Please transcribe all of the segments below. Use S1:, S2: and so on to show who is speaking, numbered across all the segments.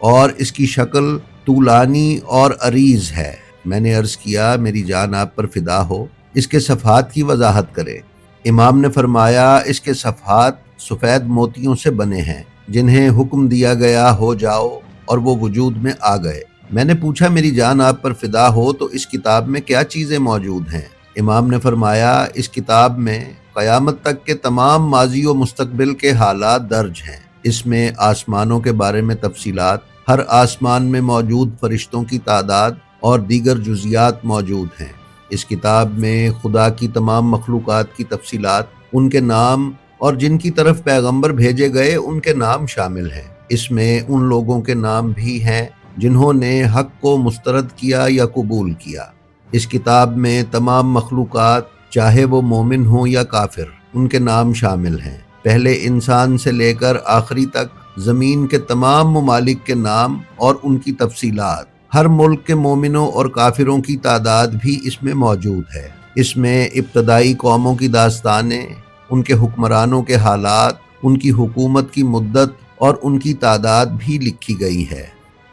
S1: اور اس کی شکل طولانی اور عریض ہے۔ میں نے عرض کیا میری جان آپ پر فدا ہو، اس کے صفحات کی وضاحت کرے۔ امام نے فرمایا اس کے صفحات سفید موتیوں سے بنے ہیں جنہیں حکم دیا گیا ہو جاؤ اور وہ وجود میں آ گئے۔ میں نے پوچھا میری جان آپ پر فدا ہو تو اس کتاب میں کیا چیزیں موجود ہیں؟ امام نے فرمایا اس کتاب میں قیامت تک کے تمام ماضی و مستقبل کے حالات درج ہیں۔ اس میں آسمانوں کے بارے میں تفصیلات، ہر آسمان میں موجود فرشتوں کی تعداد اور دیگر جزیات موجود ہیں۔ اس کتاب میں خدا کی تمام مخلوقات کی تفصیلات، ان کے نام اور جن کی طرف پیغمبر بھیجے گئے ان کے نام شامل ہیں۔ اس میں ان لوگوں کے نام بھی ہیں جنہوں نے حق کو مسترد کیا یا قبول کیا۔ اس کتاب میں تمام مخلوقات چاہے وہ مومن ہوں یا کافر ان کے نام شامل ہیں۔ پہلے انسان سے لے کر آخری تک زمین کے تمام ممالک کے نام اور ان کی تفصیلات، ہر ملک کے مومنوں اور کافروں کی تعداد بھی اس میں موجود ہے۔ اس میں ابتدائی قوموں کی داستانیں، ان کے حکمرانوں کے حالات، ان کی حکومت کی مدت اور ان کی تعداد بھی لکھی گئی ہے۔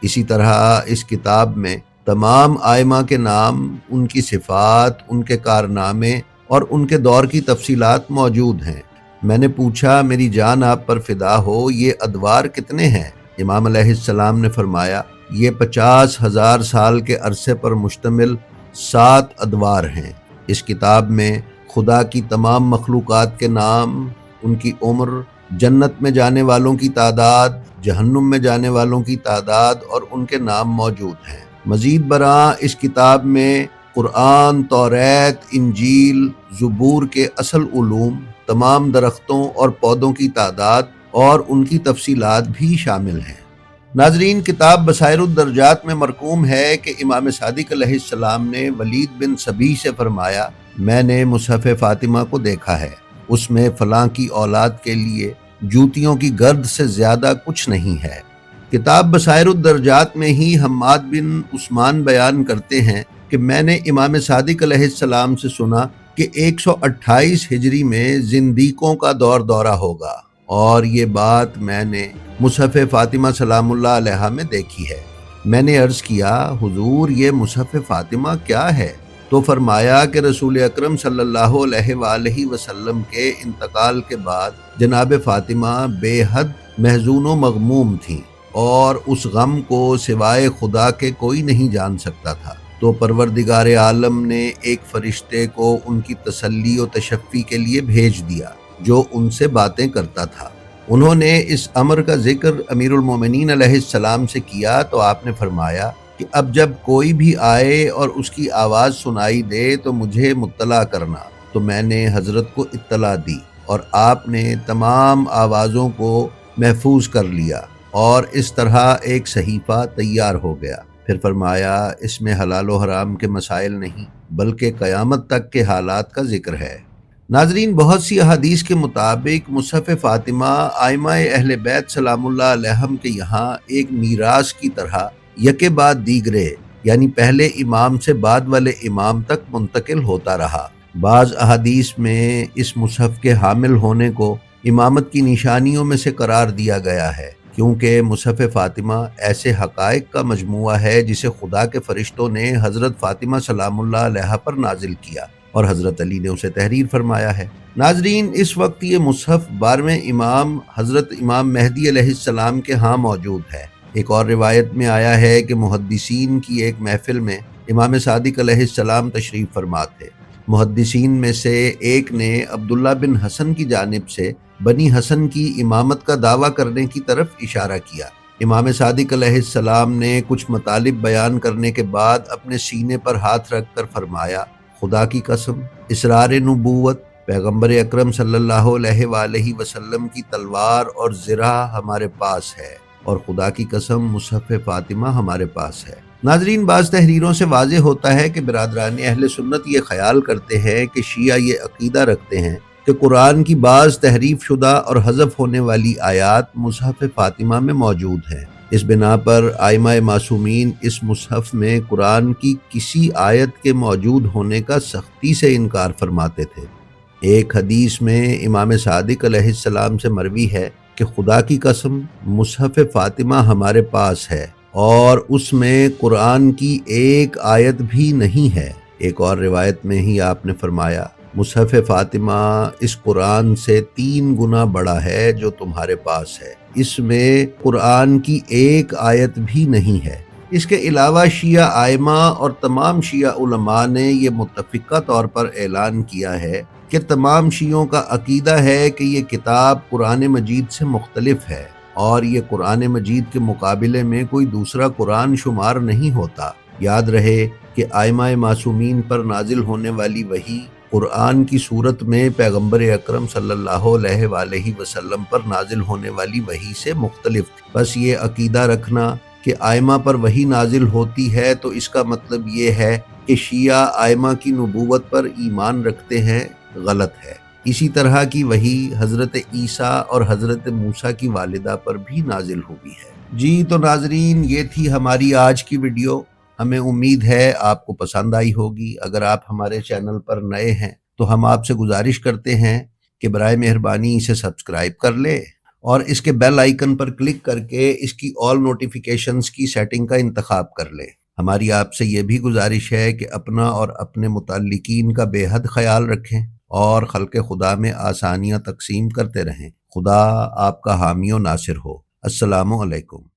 S1: اسی طرح اس کتاب میں تمام ائمہ کے نام، ان کی صفات، ان کے کارنامے اور ان کے دور کی تفصیلات موجود ہیں۔ میں نے پوچھا میری جان آپ پر فدا ہو یہ ادوار کتنے ہیں؟ امام علیہ السلام نے فرمایا یہ 50,000 سال کے عرصے پر مشتمل 7 ادوار ہیں۔ اس کتاب میں خدا کی تمام مخلوقات کے نام، ان کی عمر، جنت میں جانے والوں کی تعداد، جہنم میں جانے والوں کی تعداد اور ان کے نام موجود ہیں۔ مزید برآں اس کتاب میں قرآن، توریت، انجیل، زبور کے اصل علوم، تمام درختوں اور پودوں کی تعداد اور ان کی تفصیلات بھی شامل ہیں۔ ناظرین، کتاب بصائر الدرجات میں مرقوم ہے کہ امام صادق علیہ السلام نے ولید بن سبیح سے فرمایا میں نے مصحف فاطمہ کو دیکھا ہے، اس میں فلاں کی اولاد کے لیے جوتیوں کی گرد سے زیادہ کچھ نہیں ہے۔ کتاب بصائر الدرجات میں ہی حماد بن عثمان بیان کرتے ہیں کہ میں نے امام صادق علیہ السلام سے سنا کہ 128 ہجری میں زندیقوں کا دورہ ہوگا، اور یہ بات میں نے مصحف فاطمہ سلام اللہ علیہا میں دیکھی ہے۔ میں نے عرض کیا حضور یہ مصحف فاطمہ کیا ہے؟ تو فرمایا کہ رسول اکرم صلی اللہ علیہ وآلہ وسلم کے انتقال کے بعد جناب فاطمہ بے حد محزون و مغموم تھیں اور اس غم کو سوائے خدا کے کوئی نہیں جان سکتا تھا، تو پروردگار عالم نے ایک فرشتے کو ان کی تسلی و تشفی کے لیے بھیج دیا جو ان سے باتیں کرتا تھا۔ انہوں نے اس امر کا ذکر امیر المومنین علیہ السلام سے کیا تو آپ نے فرمایا کہ اب جب کوئی بھی آئے اور اس کی آواز سنائی دے تو مجھے مطلع کرنا۔ تو میں نے حضرت کو اطلاع دی اور آپ نے تمام آوازوں کو محفوظ کر لیا اور اس طرح ایک صحیفہ تیار ہو گیا۔ پھر فرمایا اس میں حلال و حرام کے مسائل نہیں بلکہ قیامت تک کے حالات کا ذکر ہے۔ ناظرین، بہت سی احادیث کے مطابق مصحف فاطمہ ائمہ اہل بیت سلام اللہ علیہم کے یہاں ایک میراث کی طرح یکے بعد دیگرے، یعنی پہلے امام سے بعد والے امام تک منتقل ہوتا رہا۔ بعض احادیث میں اس مصحف کے حامل ہونے کو امامت کی نشانیوں میں سے قرار دیا گیا ہے، کیونکہ مصحف فاطمہ ایسے حقائق کا مجموعہ ہے جسے خدا کے فرشتوں نے حضرت فاطمہ سلام اللہ علیہا پر نازل کیا اور حضرت علی نے اسے تحریر فرمایا ہے۔ ناظرین، اس وقت یہ مصحف 12ویں امام حضرت امام مہدی علیہ السلام کے ہاں موجود ہے۔ ایک اور روایت میں آیا ہے کہ محدثین کی ایک محفل میں امام صادق علیہ السلام تشریف فرما تھے۔ محدثین میں سے ایک نے عبداللہ بن حسن کی جانب سے بنی حسن کی امامت کا دعویٰ کرنے کی طرف اشارہ کیا۔ امام صادق علیہ السلام نے کچھ مطالب بیان کرنے کے بعد اپنے سینے پر ہاتھ رکھ کر فرمایا خدا کی قسم، اسرار نبوت، پیغمبر اکرم صلی اللہ علیہ وآلہ وسلم کی تلوار اور زرہ ہمارے پاس ہے، اور خدا کی قسم مصحف فاطمہ ہمارے پاس ہے۔ ناظرین، بعض تحریروں سے واضح ہوتا ہے کہ برادران اہل سنت یہ خیال کرتے ہیں کہ شیعہ یہ عقیدہ رکھتے ہیں کہ قرآن کی بعض تحریف شدہ اور حذف ہونے والی آیات مصحف فاطمہ میں موجود ہیں۔ اس بنا پر ائمہ معصومین اس مصحف میں قرآن کی کسی آیت کے موجود ہونے کا سختی سے انکار فرماتے تھے۔ ایک حدیث میں امام صادق علیہ السلام سے مروی ہے کہ خدا کی قسم مصحف فاطمہ ہمارے پاس ہے اور اس میں قرآن کی ایک آیت بھی نہیں ہے۔ ایک اور روایت میں ہی آپ نے فرمایا مصحف فاطمہ اس قرآن سے 3 گنا بڑا ہے جو تمہارے پاس ہے، اس میں قرآن کی ایک آیت بھی نہیں ہے۔ اس کے علاوہ شیعہ ائمہ اور تمام شیعہ علماء نے یہ متفقہ طور پر اعلان کیا ہے کہ تمام شیعوں کا عقیدہ ہے کہ یہ کتاب قرآن مجید سے مختلف ہے اور یہ قرآن مجید کے مقابلے میں کوئی دوسرا قرآن شمار نہیں ہوتا۔ یاد رہے کہ ائمہ معصومین پر نازل ہونے والی وحی قرآن کی صورت میں پیغمبر اکرم صلی اللہ علیہ وآلہ وسلم پر نازل ہونے والی وحی سے مختلف تھی۔ بس یہ عقیدہ رکھنا کہ ائمہ پر وحی نازل ہوتی ہے تو اس کا مطلب یہ ہے کہ شیعہ ائمہ کی نبوت پر ایمان رکھتے ہیں، غلط ہے۔ اسی طرح کی وحی حضرت عیسیٰ اور حضرت موسیٰ کی والدہ پر بھی نازل ہوئی ہے۔ جی تو ناظرین، یہ تھی ہماری آج کی ویڈیو۔ ہمیں امید ہے آپ کو پسند آئی ہوگی۔ اگر آپ ہمارے چینل پر نئے ہیں تو ہم آپ سے گزارش کرتے ہیں کہ برائے مہربانی اسے سبسکرائب کر لیں اور اس کے بیل آئیکن پر کلک کر کے اس کی آل نوٹیفیکیشنز کی سیٹنگ کا انتخاب کر لیں۔ ہماری آپ سے یہ بھی گزارش ہے کہ اپنا اور اپنے متعلقین کا بے حد خیال رکھیں اور خلق خدا میں آسانیاں تقسیم کرتے رہیں۔ خدا آپ کا حامی و ناصر ہو۔ السلام علیکم۔